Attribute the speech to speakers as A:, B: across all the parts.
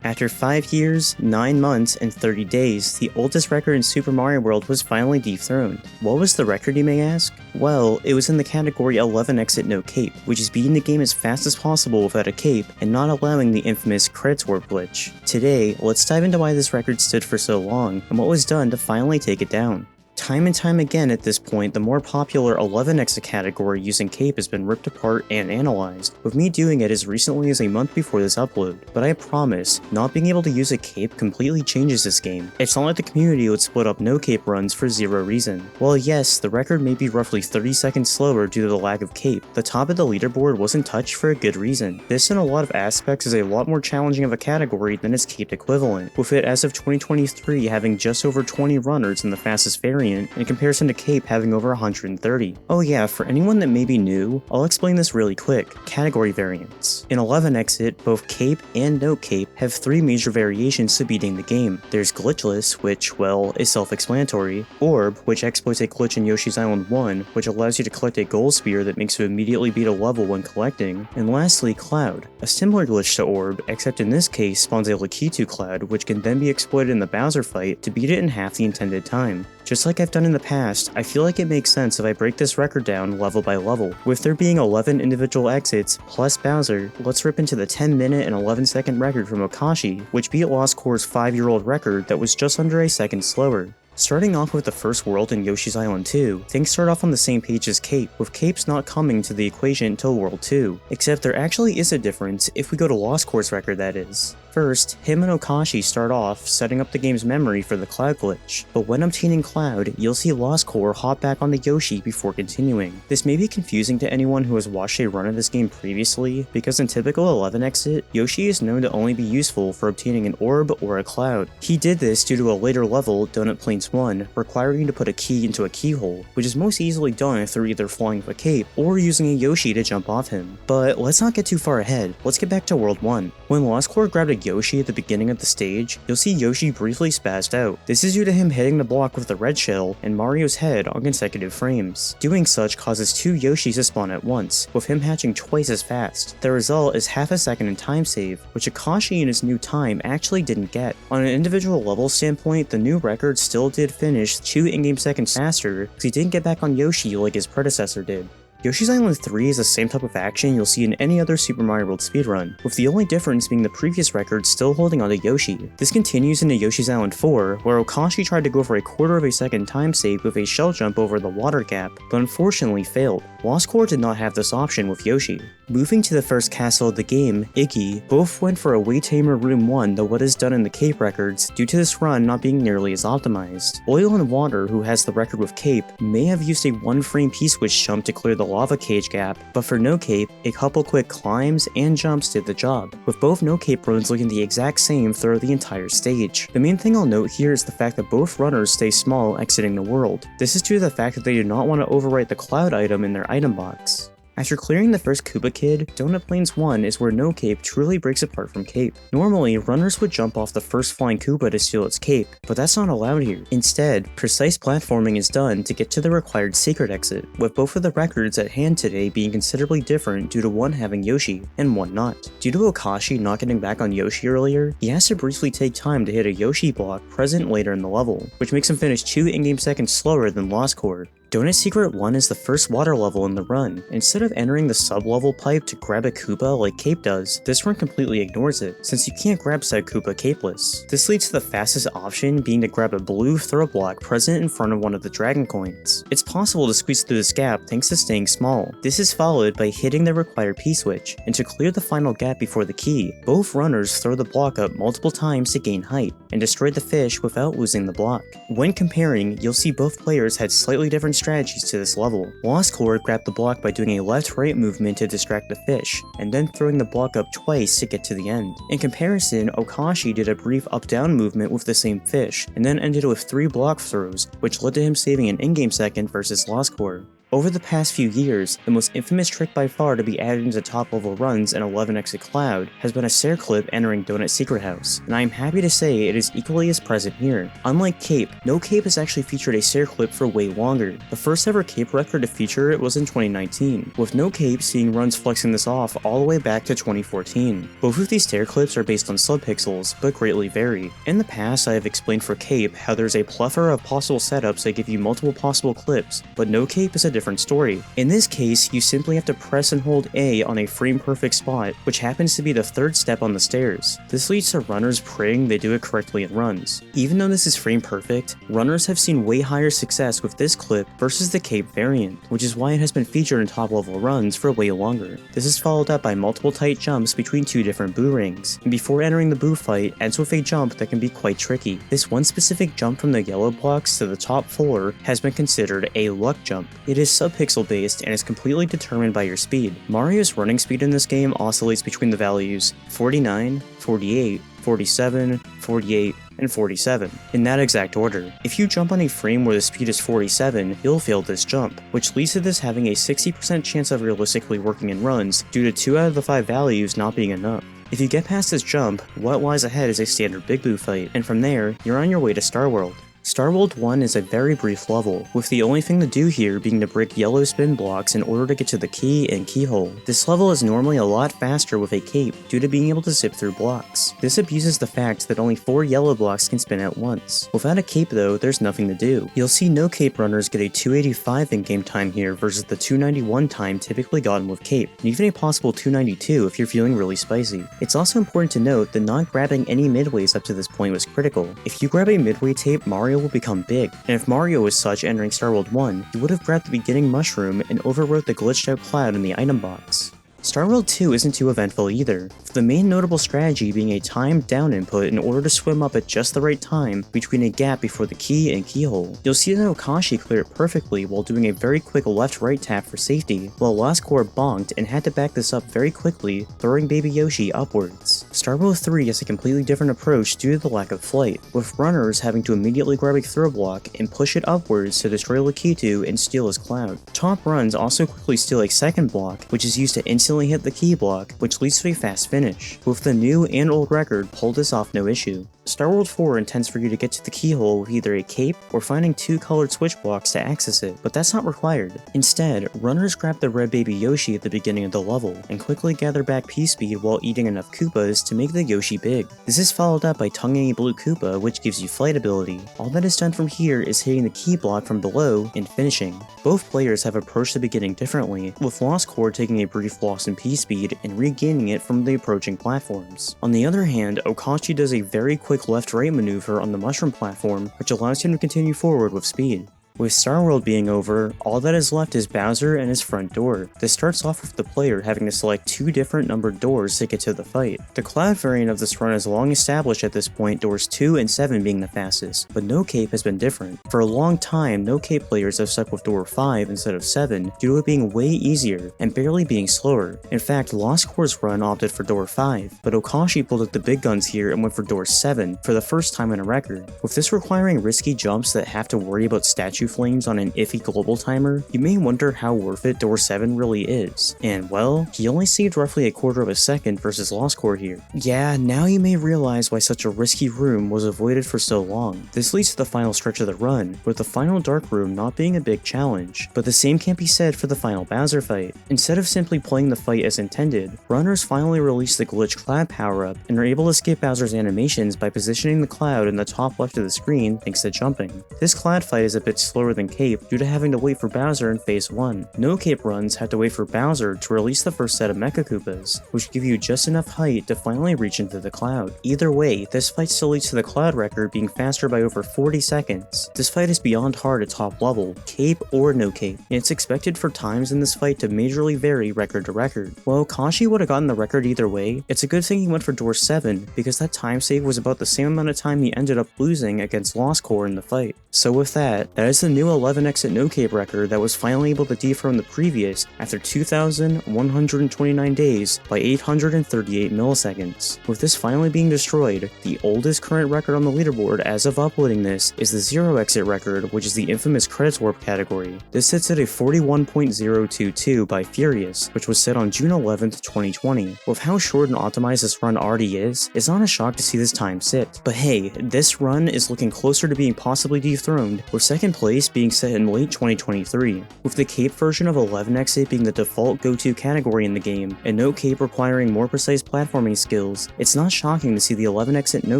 A: After 5 years, 9 months, and 30 days, the oldest record in Super Mario World was finally dethroned. What was the record, you may ask? Well, it was in the category 11 exit no cape, which is beating the game as fast as possible without a cape and not allowing the infamous credits warp glitch. Today, let's dive into why this record stood for so long and what was done to finally take it down. Time and time again at this point, the more popular 11 exit category using cape has been ripped apart and analyzed, with me doing it as recently as a month before this upload. But I promise, not being able to use a cape completely changes this game. It's not like the community would split up no cape runs for zero reason. While yes, the record may be roughly 30 seconds slower due to the lack of cape, the top of the leaderboard wasn't touched for a good reason. This in a lot of aspects is a lot more challenging of a category than its caped equivalent, with it as of 2023 having just over 20 runners in the fastest variant, in comparison to cape having over 130. Oh yeah, for anyone that may be new, I'll explain this really quick. Category variants. In 11 exit, both cape and no cape have 3 major variations to beating the game. There's glitchless, which, well, is self-explanatory, orb, which exploits a glitch in Yoshi's Island 1, which allows you to collect a gold spear that makes you immediately beat a level when collecting, and lastly, cloud, a similar glitch to orb, except in this case spawns a Lakitu cloud, which can then be exploited in the Bowser fight to beat it in half the intended time. Just like I've done in the past, I feel like it makes sense if I break this record down level by level. With there being 11 individual exits plus Bowser, let's rip into the 10-minute and 11-second record from Okashi, which beat Lost Core's 5-year-old record that was just under a second slower. Starting off with the first world in Yoshi's Island 2, things start off on the same page as cape, with capes not coming to the equation until World 2, except there actually is a difference if we go to Lost Core's record, that is. First, him and Okashi start off setting up the game's memory for the cloud glitch, but when obtaining cloud, you'll see Lost Core hop back onto Yoshi before continuing. This may be confusing to anyone who has watched a run of this game previously, because in typical 11 exit, Yoshi is known to only be useful for obtaining an orb or a cloud. He did this due to a later level, Donut Plains 1, requiring you to put a key into a keyhole, which is most easily done through either flying with a cape or using a Yoshi to jump off him. But let's not get too far ahead, let's get back to World 1. When Lost Core grabbed a Yoshi at the beginning of the stage, you'll see Yoshi briefly spazzed out. This is due to him hitting the block with the red shell and Mario's head on consecutive frames. Doing such causes 2 Yoshis to spawn at once, with him hatching twice as fast. The result is half a second in time save, which Okashi in his new time actually didn't get. On an individual level standpoint, the new record still did finish 2 in-game seconds faster, because he didn't get back on Yoshi like his predecessor did. Yoshi's Island 3 is the same type of action you'll see in any other Super Mario World speedrun, with the only difference being the previous record still holding onto Yoshi. This continues into Yoshi's Island 4, where Okashi tried to go for a quarter of a second time save with a shell jump over the water gap, but unfortunately failed. Lost Core did not have this option with Yoshi. Moving to the first castle of the game, Iggy, both went for a way tamer Room 1 than what is done in the cape records due to this run not being nearly as optimized. Oil and Water, who has the record with cape, may have used a 1-frame P-switch jump to clear the lava cage gap, but for no cape, a couple quick climbs and jumps did the job, with both no cape runs looking the exact same throughout the entire stage. The main thing I'll note here is the fact that both runners stay small exiting the world. This is due to the fact that they do not want to overwrite the cloud item in their item box. After clearing the first Koopa Kid, Donut Plains 1 is where no cape truly breaks apart from cape. Normally, runners would jump off the first flying Koopa to steal its cape, but that's not allowed here. Instead, precise platforming is done to get to the required secret exit, with both of the records at hand today being considerably different due to one having Yoshi and one not. Due to Okashi not getting back on Yoshi earlier, he has to briefly take time to hit a Yoshi block present later in the level, which makes him finish 2 in-game seconds slower than Lost Core. Donut Secret 1 is the first water level in the run. Instead of entering the sub-level pipe to grab a Koopa like Cape does, this run completely ignores it, since you can't grab said Koopa capeless. This leads to the fastest option being to grab a blue throw block present in front of one of the dragon coins. It's possible to squeeze through this gap thanks to staying small. This is followed by hitting the required P-switch, and to clear the final gap before the key, both runners throw the block up multiple times to gain height, and destroy the fish without losing the block. When comparing, you'll see both players had slightly different strategies to this level. Lost Core grabbed the block by doing a left-right movement to distract the fish, and then throwing the block up twice to get to the end. In comparison, Okashi did a brief up-down movement with the same fish, and then ended with 3 block throws, which led to him saving an in-game second versus Lost Core. Over the past few years, the most infamous trick by far to be added into top level runs in 11 exit Cloud has been a Sair clip entering Donut Secret House, and I am happy to say it is equally as present here. Unlike Cape, no Cape has actually featured a Sair clip for way longer. The first ever Cape record to feature it was in 2019, with no Cape seeing runs flexing this off all the way back to 2014. Both of these Sair clips are based on subpixels, but greatly vary. In the past, I have explained for Cape how there's a plethora of possible setups that give you multiple possible clips, but no Cape is a different story. In this case, you simply have to press and hold A on a frame perfect spot, which happens to be the third step on the stairs. This leads to runners praying they do it correctly in runs. Even though this is frame perfect, runners have seen way higher success with this clip versus the Cape variant, which is why it has been featured in top level runs for way longer. This is followed up by multiple tight jumps between two different boo rings, and before entering the boo fight ends with a jump that can be quite tricky. This one specific jump from the yellow blocks to the top floor has been considered a luck jump. It is subpixel based and is completely determined by your speed. Mario's running speed in this game oscillates between the values 49, 48, 47, 48, and 47, in that exact order. If you jump on a frame where the speed is 47, you'll fail this jump, which leads to this having a 60% chance of realistically working in runs due to 2 out of the 5 values not being enough. If you get past this jump, what lies ahead is a standard Big Boo fight, and from there, you're on your way to Star World. Star World 1 is a very brief level, with the only thing to do here being to break yellow spin blocks in order to get to the key and keyhole. This level is normally a lot faster with a cape due to being able to zip through blocks. This abuses the fact that only 4 yellow blocks can spin at once. Without a cape though, there's nothing to do. You'll see no cape runners get a 285 in-game time here versus the 291 time typically gotten with cape, and even a possible 292 if you're feeling really spicy. It's also important to note that not grabbing any midways up to this point was critical. If you grab a midway tape, Mario will become big, and if Mario was such entering Star World 1, he would have grabbed the beginning mushroom and overwrote the glitched out cloud in the item box. Star World 2 isn't too eventful either, with the main notable strategy being a timed down input in order to swim up at just the right time between a gap before the key and keyhole. You'll see that Okashi cleared it perfectly while doing a very quick left-right tap for safety, while Lost Core bonked and had to back this up very quickly, throwing Baby Yoshi upwards. Star World 3 has a completely different approach due to the lack of flight, with runners having to immediately grab a throw block and push it upwards to destroy Lakitu and steal his cloud. Top runs also quickly steal a second block, which is used to instantly hit the key block, which leads to a fast finish. With the new and old record, pull this off no issue. Star World 4 intends for you to get to the keyhole with either a cape or finding 2 colored switch blocks to access it, but that's not required. Instead, runners grab the red baby Yoshi at the beginning of the level, and quickly gather back P-speed while eating enough Koopas to make the Yoshi big. This is followed up by tonguing a blue Koopa, which gives you flight ability. All that is done from here is hitting the key block from below and finishing. Both players have approached the beginning differently, with Lost Core taking a brief loss in P-speed and regaining it from the approaching platforms. On the other hand, Okashi does a very quick left-right maneuver on the mushroom platform, which allows him to continue forward with speed. With Star World being over, all that is left is Bowser and his front door. This starts off with the player having to select 2 different numbered doors to get to the fight. The Cloud variant of this run is long established at this point, doors 2 and 7 being the fastest, but no cape has been different. For a long time, no cape players have stuck with door 5 instead of 7 due to it being way easier and barely being slower. In fact, Lost Core's run opted for door 5, but Okashi pulled up the big guns here and went for door 7 for the first time in a record. With this requiring risky jumps that have to worry about statue flames on an iffy global timer, you may wonder how worth it door 7 really is. And well, he only saved roughly a quarter of a second versus Lost Core here. Yeah, now you may realize why such a risky room was avoided for so long. This leads to the final stretch of the run, with the final dark room not being a big challenge, but the same can't be said for the final Bowser fight. Instead of simply playing the fight as intended, runners finally release the glitch cloud power-up and are able to skip Bowser's animations by positioning the cloud in the top left of the screen thanks to jumping. This cloud fight is a bit slower than Cape due to having to wait for Bowser in phase 1. No Cape runs had to wait for Bowser to release the first set of Mecha Koopas, which give you just enough height to finally reach into the cloud. Either way, this fight still leads to the cloud record being faster by over 40 seconds. This fight is beyond hard at top level, Cape or no Cape, and it's expected for times in this fight to majorly vary record to record. While Okashi would have gotten the record either way, it's a good thing he went for door 7 because that time save was about the same amount of time he ended up losing against Lost Core in the fight. So with that is the a new 11 exit no cape record that was finally able to dethrone the previous after 2,129 days by 838 milliseconds. With this finally being destroyed, the oldest current record on the leaderboard as of uploading this is the 0 exit record, which is the infamous credits warp category. This sits at a 41.022 by Furious, which was set on June 11th, 2020. With how short and optimized this run already is, it's not a shock to see this time sit. But hey, this run is looking closer to being possibly dethroned, with second place being set in late 2023. With the cape version of 11 exit being the default go-to category in the game, and no cape requiring more precise platforming skills, it's not shocking to see the 11 exit no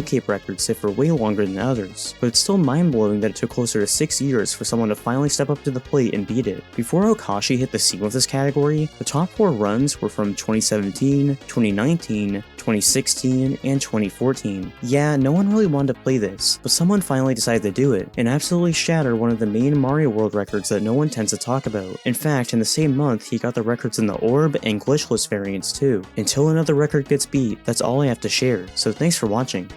A: cape record sit for way longer than others. But it's still mind-blowing that it took closer to 6 years for someone to finally step up to the plate and beat it. Before Okashi hit the scene with this category, the top 4 runs were from 2017, 2019, 2016, and 2014. Yeah, no one really wanted to play this, but someone finally decided to do it, and absolutely shatter one of the main Mario World records that no one tends to talk about. In fact, in the same month, he got the records in the Orb and Glitchless variants too. Until another record gets beat, that's all I have to share, so thanks for watching.